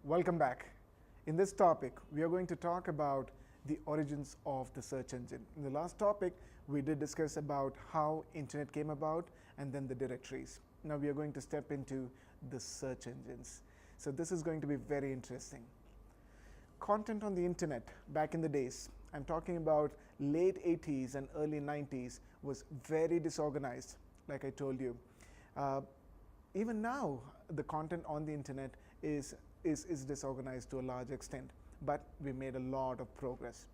Welcome back. In this topic, we are going to talk about the origins of the search engine. In the last topic, we did discuss about how internet came about and then the directories. Now we are going to step into the search engines. So this is going to be very interesting. Content on the internet back in the days, I'm talking about late 80s and early 90s, was very disorganized, like I told you. Even now, the content on the internet is disorganized to a large extent, but we made a lot of progress.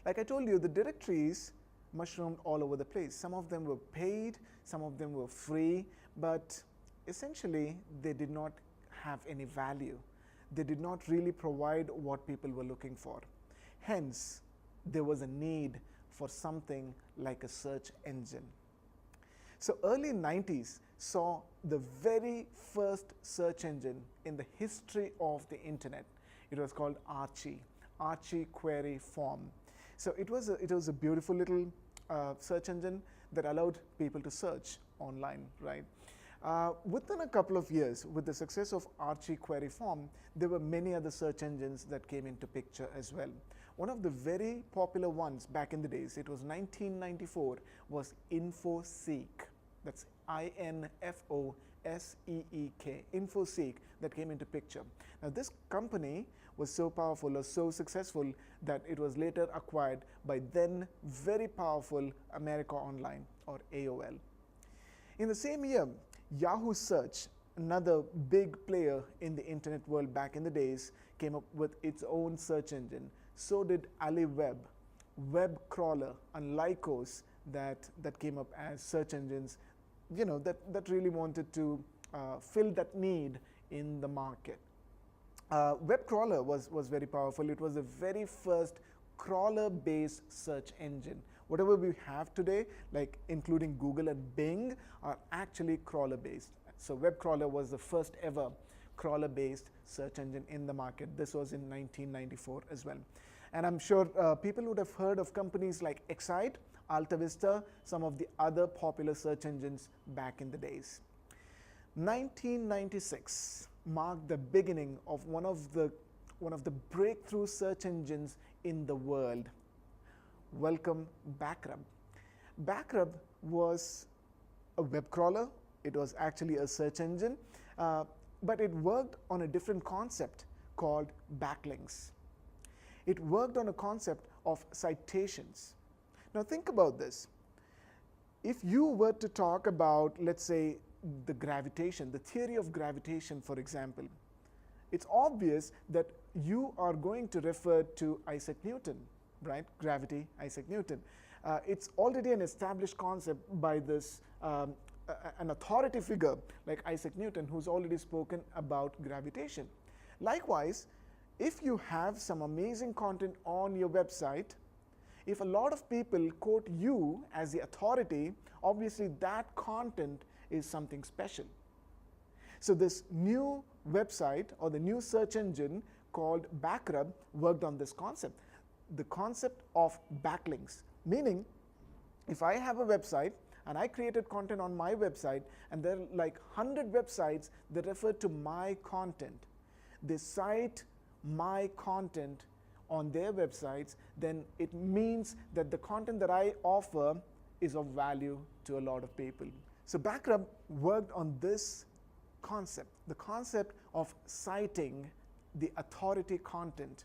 Like I told you, the directories mushroomed all over the place. Some of them were paid, some of them were free, but essentially they did not have any value. They did not really provide what people were looking for. Hence, there was a need for something like a search engine. So early 90s saw the very first search engine in the history of the internet. It was called Archie Query Form. So it was a beautiful little search engine that allowed people to search online, right? Within a couple of years, with the success of Archie Query Form, there were many other search engines that came into picture as well. One of the very popular ones back in the days, it was 1994, was InfoSeek. That's INFOSEEK, InfoSeek, that came into picture. Now this company was so powerful or so successful that it was later acquired by then very powerful America Online, or AOL. In the same year, Yahoo Search, another big player in the internet world back in the days, came up with its own search engine. So did AliWeb, Web Crawler, and Lycos that came up as search engines, you know, that really wanted to fill that need in the market. Web Crawler was very powerful. It was the very first crawler-based search engine. Whatever we have today, like including Google and Bing, are actually crawler-based. So Web Crawler was the first ever crawler-based search engine in the market. This was in 1994 as well. And I'm sure people would have heard of companies like Excite, AltaVista, some of the other popular search engines back in the days. 1996 marked the beginning of one of the breakthrough search engines in the world. Welcome BackRub. BackRub was a web crawler. It was actually a search engine, but it worked on a different concept called backlinks. It worked on a concept of citations. Now think about this. If you were to talk about, let's say, the gravitation, the theory of gravitation, for example, it's obvious that you are going to refer to Isaac Newton, right? Gravity, Isaac Newton. It's already an established concept by this an authority figure like Isaac Newton, who's already spoken about gravitation. Likewise, if you have some amazing content on your website, if a lot of people quote you as the authority, obviously that content is something special. So this new website or the new search engine called BackRub worked on this concept, the concept of backlinks. Meaning, if I have a website and I created content on my website and there are like 100 websites that refer to my content, they cite my content on their websites, then it means that the content that I offer is of value to a lot of people. So BackRub worked on this concept, the concept of citing the authority content,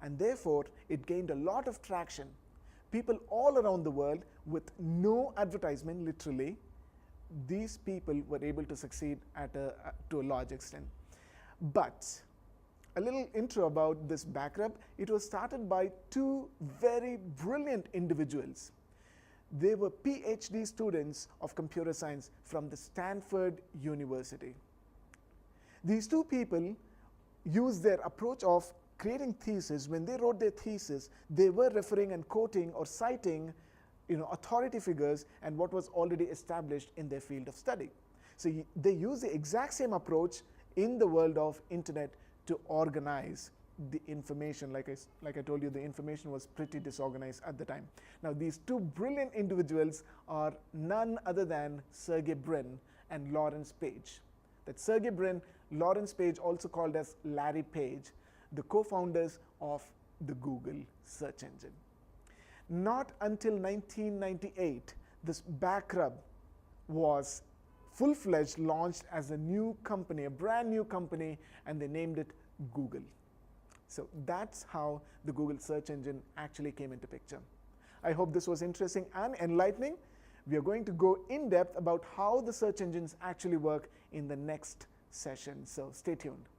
and therefore it gained a lot of traction. People all around the world, with no advertisement, literally, these people were able to succeed to a large extent. But a little intro about this BackRub. It was started by two very brilliant individuals. They were PhD students of computer science from the Stanford University. These two people used their approach of creating thesis. When they wrote their thesis, they were referring and quoting or citing, authority figures and what was already established in their field of study. So they use the exact same approach in the world of internet to organize the information. Like I told you, the information was pretty disorganized at the time. Now these two brilliant individuals are none other than Sergey Brin and Lawrence Page. That Sergey Brin Lawrence Page, also called as Larry Page, the co-founders of the Google search engine. Not until 1998, this BackRub was full-fledged, launched as a new company, a brand new company, and they named it Google. So that's how the Google search engine actually came into picture. I hope this was interesting and enlightening. We are going to go in depth about how the search engines actually work in the next session, so stay tuned.